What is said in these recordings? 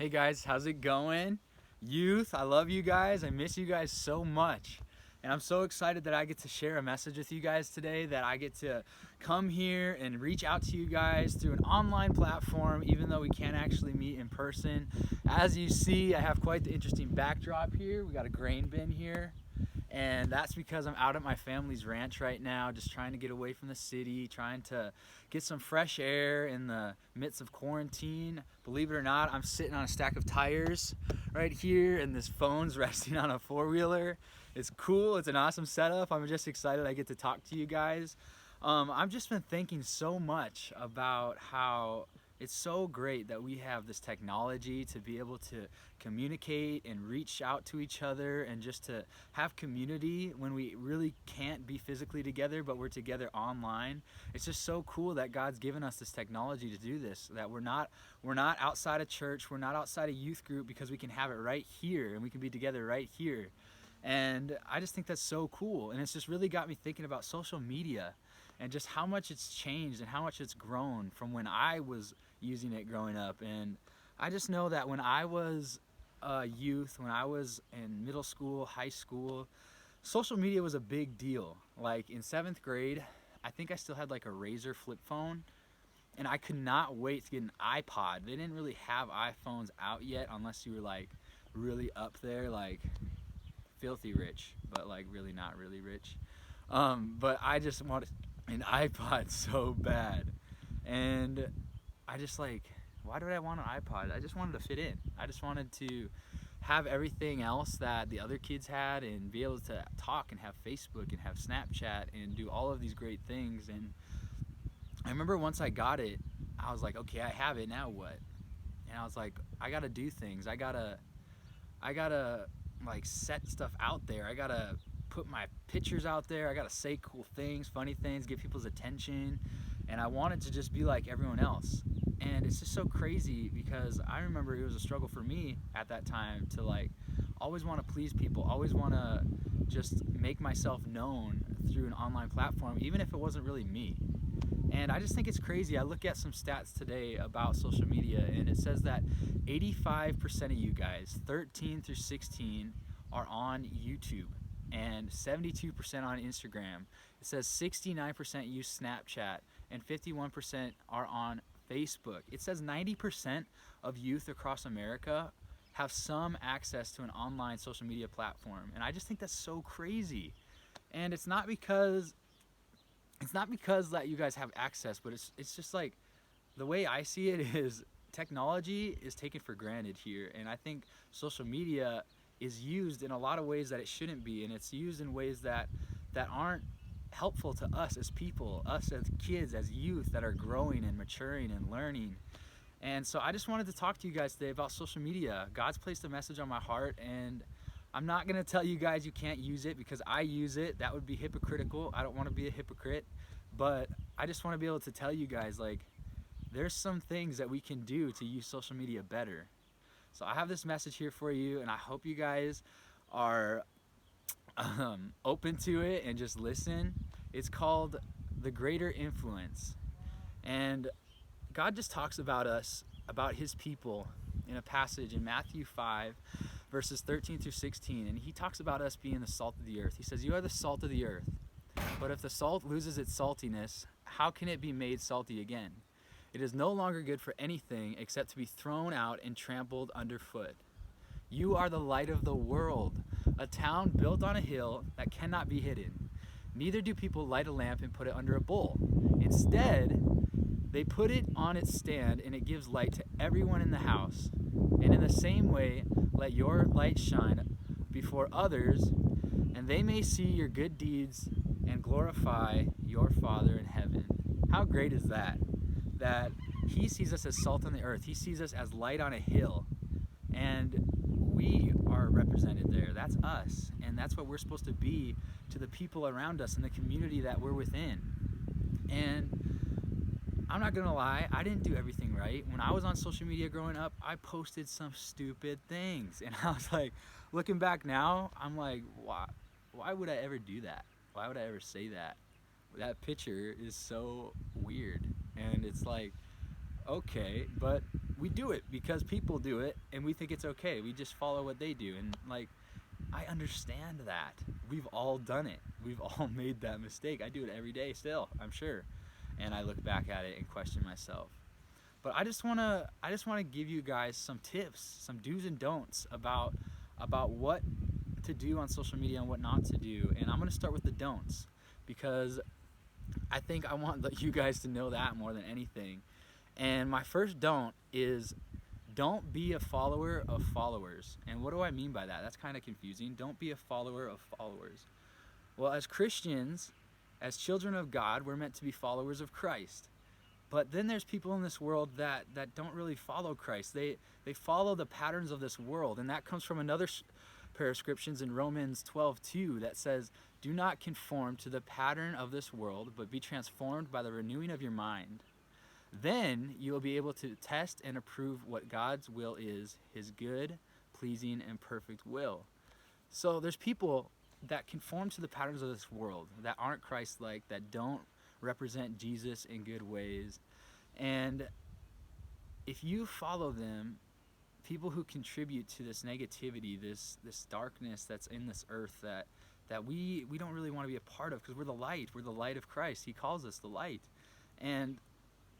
Hey guys, how's it going? Youth, I love you guys. I miss you guys so much. And I'm so excited that I get to share a message with you guys today, that I get to come here and reach out to you guys through an online platform, even though we can't actually meet in person. As you see, I have quite the interesting backdrop here. We got a grain bin here. And that's because I'm out at my family's ranch right now, just trying to get away from the city, trying to get some fresh air in the midst of quarantine. Believe it or not, I'm sitting on a stack of tires right here, and this phone's resting on a four-wheeler. It's cool. It's an awesome setup. I'm just excited I get to talk to you guys. I've just been thinking so much about how it's so great that we have this technology to be able to communicate and reach out to each other and just to have community when we really can't be physically together, but we're together online. It's just so cool that God's given us this technology to do this, that we're not outside of church, we're not outside of youth group, because we can have it right here and we can be together right here. And I just think that's so cool. And it's just really got me thinking about social media and just how much it's changed and how much it's grown from when I was using it growing up. And I just know that when I was a youth, when I was in middle school, high school, social media was a big deal. Like in 7th grade, I think I still had like a Razor flip phone, and I could not wait to get an iPod. They didn't really have iPhones out yet unless you were like really up there, like filthy rich, but like really not really rich. But I just wanted an iPod so bad. And I just like, why did I want an iPod? I just wanted to fit in. I just wanted to have everything else that the other kids had and be able to talk and have Facebook and have Snapchat and do all of these great things. And I remember once I got it, I was like, okay, I have it, now what? And I was like, I gotta do things. I gotta like set stuff out there. I gotta put my pictures out there. I gotta say cool things, funny things, get people's attention. And I wanted to just be like everyone else. And it's just so crazy because I remember it was a struggle for me at that time to like always want to please people, always want to just make myself known through an online platform, even if it wasn't really me. And I just think it's crazy. I look at some stats today about social media, and it says that 85% of you guys, 13 through 16, are on YouTube, and 72% on Instagram. It says 69% use Snapchat, and 51% are on Facebook. It says 90% of youth across America have some access to an online social media platform. And I just think that's so crazy. And it's not because that you guys have access, but it's just like the way I see it is technology is taken for granted here. And I think social media is used in a lot of ways that it shouldn't be, and it's used in ways that aren't helpful to us as people, us as kids, as youth that are growing and maturing and learning. And so I just wanted to talk to you guys today about social media. God's placed a message on my heart, and I'm not going to tell you guys you can't use it because I use it. That would be hypocritical. I don't want to be a hypocrite, but I just want to be able to tell you guys, like, there's some things that we can do to use social media better. So I have this message here for you, and I hope you guys are open to it and just listen. It's called The Greater Influence. And God just talks about us, about his people, in a passage in Matthew 5, verses 13 through 16. And he talks about us being the salt of the earth. He says, you are the salt of the earth. But if the salt loses its saltiness, how can it be made salty again? It is no longer good for anything except to be thrown out and trampled underfoot. You are the light of the world, a town built on a hill that cannot be hidden. Neither do people light a lamp and put it under a bowl. Instead, they put it on its stand, and it gives light to everyone in the house. And in the same way, let your light shine before others, and they may see your good deeds and glorify your Father in heaven. How great is that? That he sees us as salt on the earth. He sees us as light on a hill. And we are represented there. That's us. And that's what we're supposed to be to the people around us and the community that we're within. And I'm not gonna lie, I didn't do everything right. When I was on social media growing up, I posted some stupid things. And I was like, looking back now, I'm like, why would I ever do that? Why would I ever say that? That picture is so weird. And it's like, okay, but we do it because people do it and we think it's okay. We just follow what they do. And like, I understand that. We've all done it. We've all made that mistake. I do it every day still, I'm sure. And I look back at it and question myself. But I just wanna give you guys some tips, some do's and don'ts about what to do on social media and what not to do. And I'm gonna start with the don'ts, because I think I want you guys to know that more than anything. And my first don't is, don't be a follower of followers. And what do I mean by that? That's kind of confusing. Don't be a follower of followers. Well, as Christians, as children of God, we're meant to be followers of Christ. But then there's people in this world that don't really follow Christ. They follow the patterns of this world. And that comes from another pair of scriptures in Romans 12:2 that says, "Do not conform to the pattern of this world, but be transformed by the renewing of your mind. Then you will be able to test and approve what God's will is, his good, pleasing, and perfect will." So there's people that conform to the patterns of this world, that aren't Christ-like, that don't represent Jesus in good ways. And if you follow them, people who contribute to this negativity, this darkness that's in this earth that we don't really want to be a part of, because we're the light of Christ. He calls us the light. And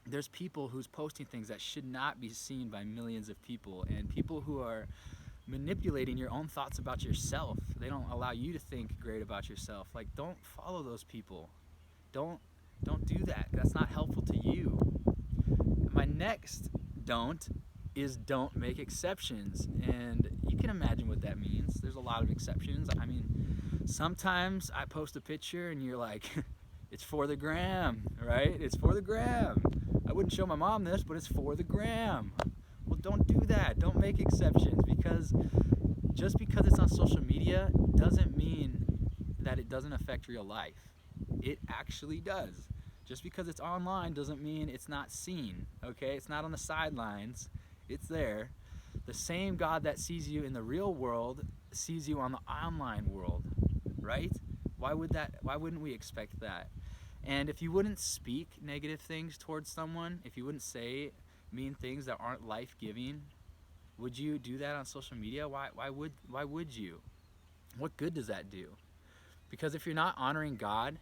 there's people who's posting things that should not be seen by millions of people, and people who are manipulating your own thoughts about yourself. They don't allow you to think great about yourself. Like, don't follow those people. Don't do that. That's not helpful to you. My next don't is, don't make exceptions. And you can imagine what that means. There's a lot of exceptions. I mean, sometimes I post a picture and you're like, it's for the gram, right? It's for the gram. I wouldn't show my mom this, but it's for the gram. Well, don't do that. Don't make exceptions, because just because it's on social media doesn't mean that it doesn't affect real life. It actually does. Just because it's online doesn't mean it's not seen, okay? It's not on the sidelines. It's there. The same God that sees you in the real world sees you on the online world, right? Why wouldn't we expect that? And if you wouldn't speak negative things towards someone, if you wouldn't say mean things that aren't life-giving, would you do that on social media? Why would you? What good does that do? Because if you're not honoring God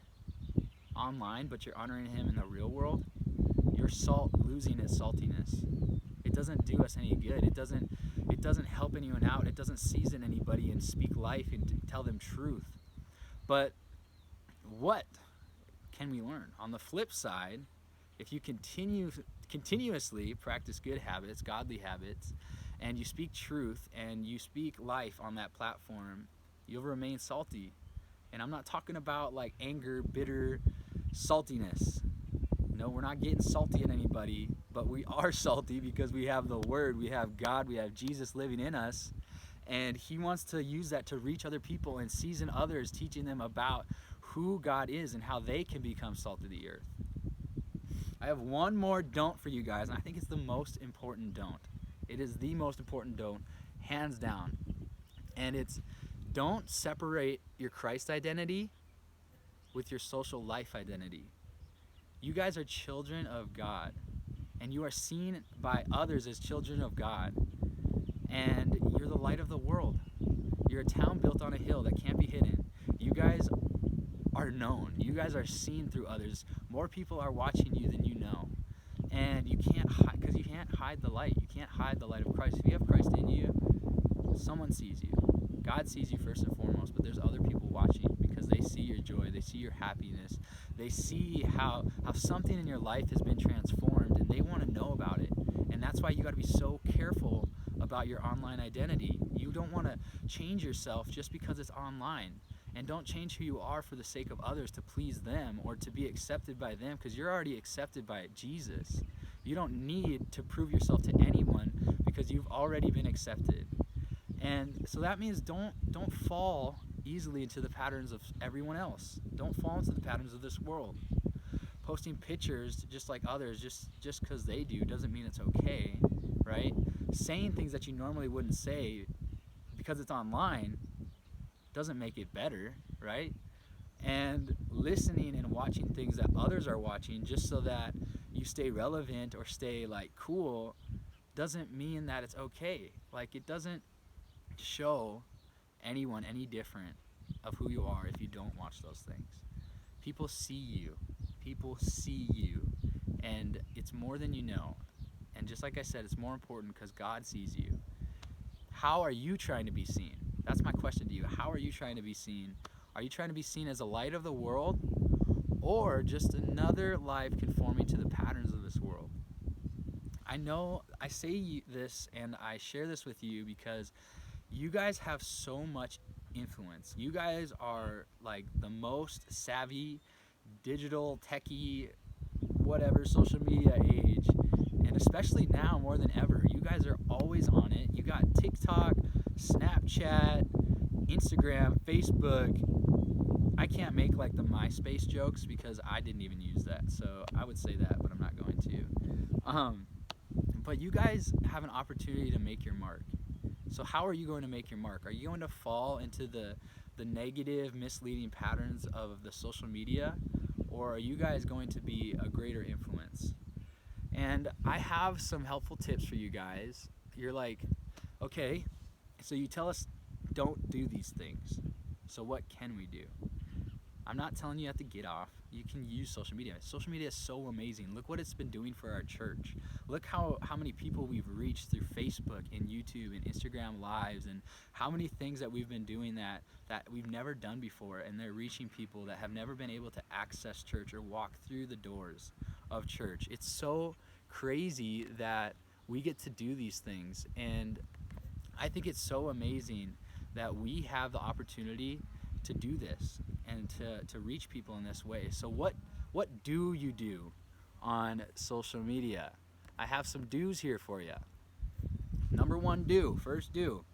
online, but you're honoring him in the real world, your salt losing its saltiness. It doesn't do us any good. It doesn't help anyone out. It doesn't season anybody and speak life and tell them truth. But what can we learn? On the flip side, if you continuously practice good habits, godly habits, and you speak truth and you speak life on that platform, you'll remain salty. And I'm not talking about like anger, bitter saltiness. No, we're not getting salty at anybody, but we are salty because we have the Word, we have God, we have Jesus living in us, and he wants to use that to reach other people and season others, teaching them about who God is and how they can become salt of the earth. I have one more don't for you guys, and I think it's the most important don't. It is the most important don't, hands down. And it's, don't separate your Christ identity with your social life identity. You guys are children of God, and you are seen by others as children of God, and you're the light of the world. You're a town built on a hill that can't be hidden. You guys are known. You guys are seen through others. More people are watching you than you know, and you can't hide, because you can't hide the light. You can't hide the light of Christ. If you have Christ in you, someone sees you. God sees you first and foremost, but there's other people watching because they see your joy, they see your happiness, they see how something in your life has been transformed, and they want to know about it. And that's why you got to be so careful about your online identity. You don't want to change yourself just because it's online. And don't change who you are for the sake of others to please them or to be accepted by them, because you're already accepted by Jesus. You don't need to prove yourself to anyone because you've already been accepted. And so that means don't fall easily into the patterns of everyone else. Don't fall into the patterns of this world. Posting pictures just like others, just because they do, doesn't mean it's okay, right? Saying things that you normally wouldn't say because it's online doesn't make it better, right? And listening and watching things that others are watching just so that you stay relevant or stay like cool doesn't mean that it's okay. Like, it doesn't show anyone any different of who you are if you don't watch those things. People see you. People see you. And it's more than you know. And just like I said, it's more important because God sees you. How are you trying to be seen? That's my question to you. How are you trying to be seen? Are you trying to be seen as a light of the world, or just another life conforming to the patterns of this world? I know I say this and I share this with you because you guys have so much influence. You guys are like the most savvy, digital, techie, whatever, social media age. And especially now more than ever, you guys are always on it. You got TikTok, Snapchat, Instagram, Facebook. I can't make like the MySpace jokes because I didn't even use that. So I would say that, but I'm not going to. But you guys have an opportunity to make your mark. So how are you going to make your mark? Are you going to fall into the negative, misleading patterns of the social media? Or are you guys going to be a greater influence? And I have some helpful tips for you guys. You're like, okay, so you tell us don't do these things. So what can we do? I'm not telling you have to get off. You can use social media. Social media is so amazing. Look what it's been doing for our church. Look how many people we've reached through Facebook and YouTube and Instagram Lives, and how many things that we've been doing that we've never done before, and they're reaching people that have never been able to access church or walk through the doors of church. It's so crazy that we get to do these things, and I think it's so amazing that we have the opportunity to do this and to reach people in this way. So what do you do on social media? I have some do's here for you. Number one first do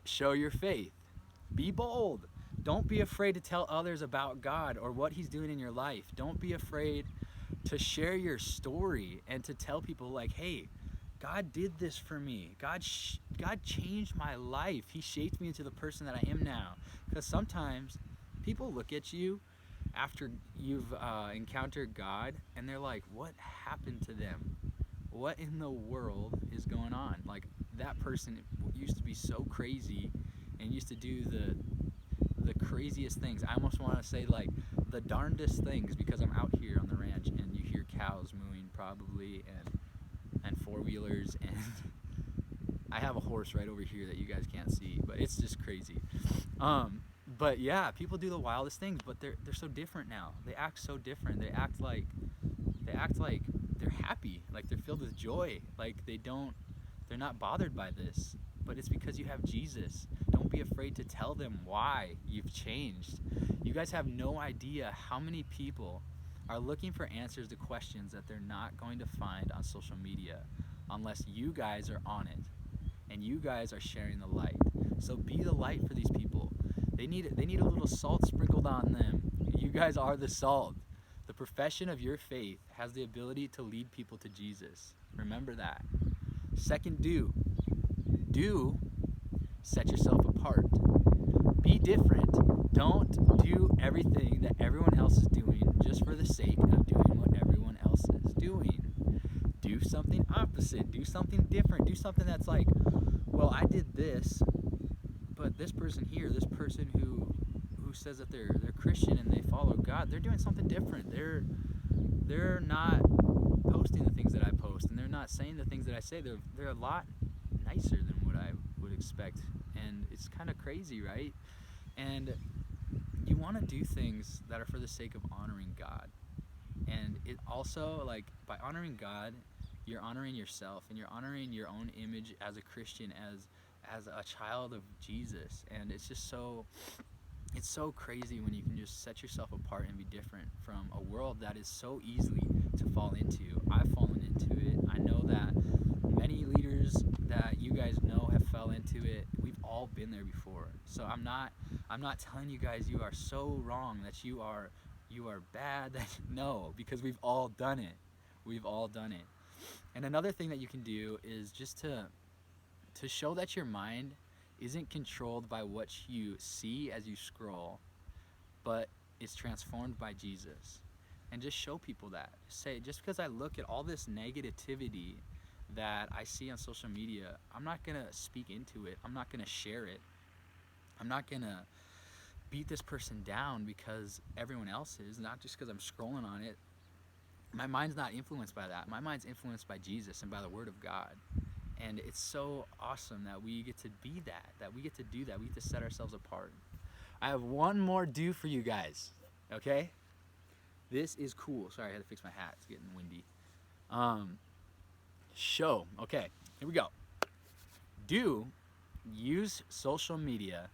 show your faith. Be bold. Don't be afraid to tell others about God or what he's doing in your life. Don't be afraid to share your story and to tell people like, hey, God did this for me. God changed my life. He shaped me into the person that I am now. Because sometimes people look at you after you've encountered God and they're like, what happened to them? What in the world is going on? Like, that person used to be so crazy and used to do the craziest things. I almost want to say like the darndest things, because I'm out here on the ranch and you hear cows mooing probably, and four-wheelers, and I have a horse right over here that you guys can't see, but it's just crazy. But yeah, people do the wildest things, but they're so different now. They act so different. They act like they're happy, like they're filled with joy, like they're not bothered by this. But it's because you have Jesus. Don't be afraid to tell them why you've changed. You guys have no idea how many people are looking for answers to questions that they're not going to find on social media unless you guys are on it and you guys are sharing the light. So be the light for these people. They need a little salt sprinkled on them. You guys are the salt. The profession of your faith has the ability to lead people to Jesus. Remember that. Second, do set yourself apart. Be different. Don't do everything that everyone else is doing just for the sake of doing what everyone else is doing. Do something opposite. Do something different. Do something that's like, well, I did this, but this person here, this person who says that they're Christian and they follow God, they're doing something different. They're not posting the things that I post, and they're not saying the things that I say. They're a lot nicer than what I would expect, and it's kind of crazy, right? And you want to do things that are for the sake of honoring God. And it also, like, by honoring God, you're honoring yourself, and you're honoring your own image as a Christian, as a child of Jesus. And it's just it's so crazy when you can just set yourself apart and be different from a world that is so easily to fall into. I've fallen into it. I know that many leaders that you guys know have fell into it. We've all been there before. So I'm not telling you guys you are so wrong, that you are bad. No, because we've all done it. We've all done it. And another thing that you can do is just to show that your mind isn't controlled by what you see as you scroll, but is transformed by Jesus. And just show people that. Say, just because I look at all this negativity that I see on social media, I'm not going to speak into it. I'm not going to share it. I'm not going to beat this person down because everyone else is, not just because I'm scrolling on it. My mind's not influenced by that. My mind's influenced by Jesus and by the Word of God. And it's so awesome that we get to be that we get to do that. We get to set ourselves apart. I have one more do for you guys, okay? This is cool. Sorry, I had to fix my hat. It's getting windy. Okay, here we go. Use social media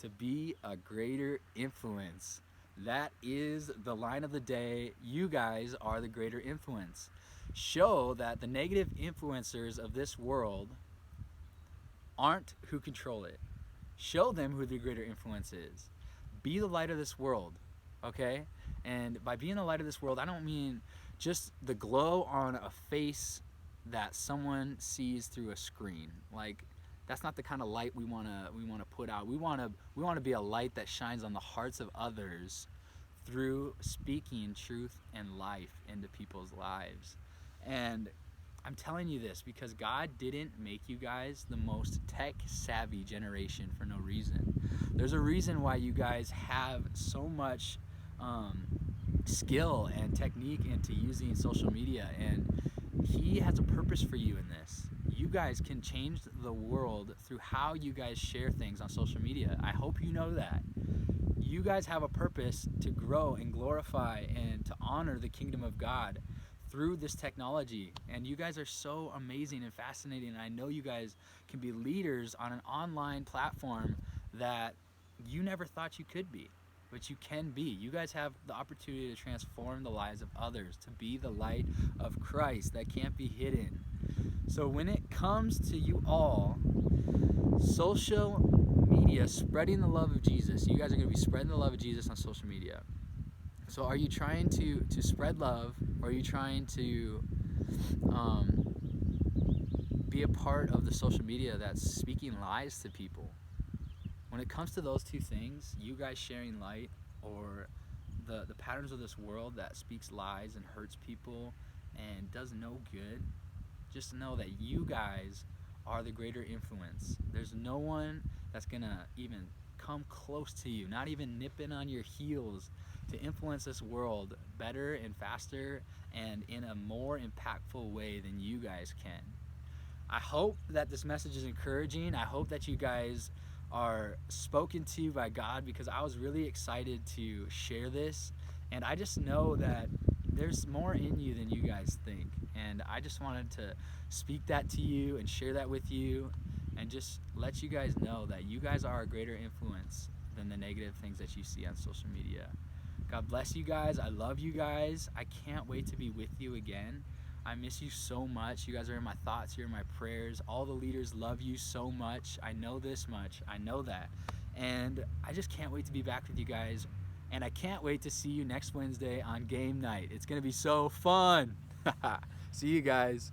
to be a greater influence. That is the line of the day. You guys are the greater influence. Show that the negative influencers of this world aren't who control it. Show them who the greater influence is. Be the light of this world, okay? And by being the light of this world, I don't mean just the glow on a face that someone sees through a screen. Like, that's not the kind of light we want to put out. We want to be a light that shines on the hearts of others through speaking truth and life into people's lives. And I'm telling you this because God didn't make you guys the most tech-savvy generation for no reason. There's a reason why you guys have so much skill and technique into using social media, and He has a purpose for you in this. You guys can change the world through how you guys share things on social media. I hope you know that. You guys have a purpose to grow and glorify and to honor the kingdom of God through this technology. And you guys are so amazing and fascinating. And I know you guys can be leaders on an online platform that you never thought you could be, but you can be. You guys have the opportunity to transform the lives of others, to be the light of Christ that can't be hidden. So when it comes to you all, social media, spreading the love of Jesus, you guys are going to be spreading the love of Jesus on social media. So are you trying to spread love, or are you trying to be a part of the social media that's speaking lies to people? When it comes to those two things, you guys sharing light or the patterns of this world that speaks lies and hurts people and does no good, just know that you guys are the greater influence. There's no one that's going to even come close to you, not even nipping on your heels, to influence this world better and faster and in a more impactful way than you guys can. I hope that this message is encouraging. I hope that you guys are spoken to by God, because I was really excited to share this, and I just know that there's more in you than you guys think, and I just wanted to speak that to you and share that with you and just let you guys know that you guys are a greater influence than the negative things that you see on social media. God bless you guys. I love you guys. I can't wait to be with you again. I miss you so much. You guys are in my thoughts. You're in my prayers. All the leaders love you so much. I know this much. I know that. And I just can't wait to be back with you guys. And I can't wait to see you next Wednesday on game night. It's going to be so fun. See you guys.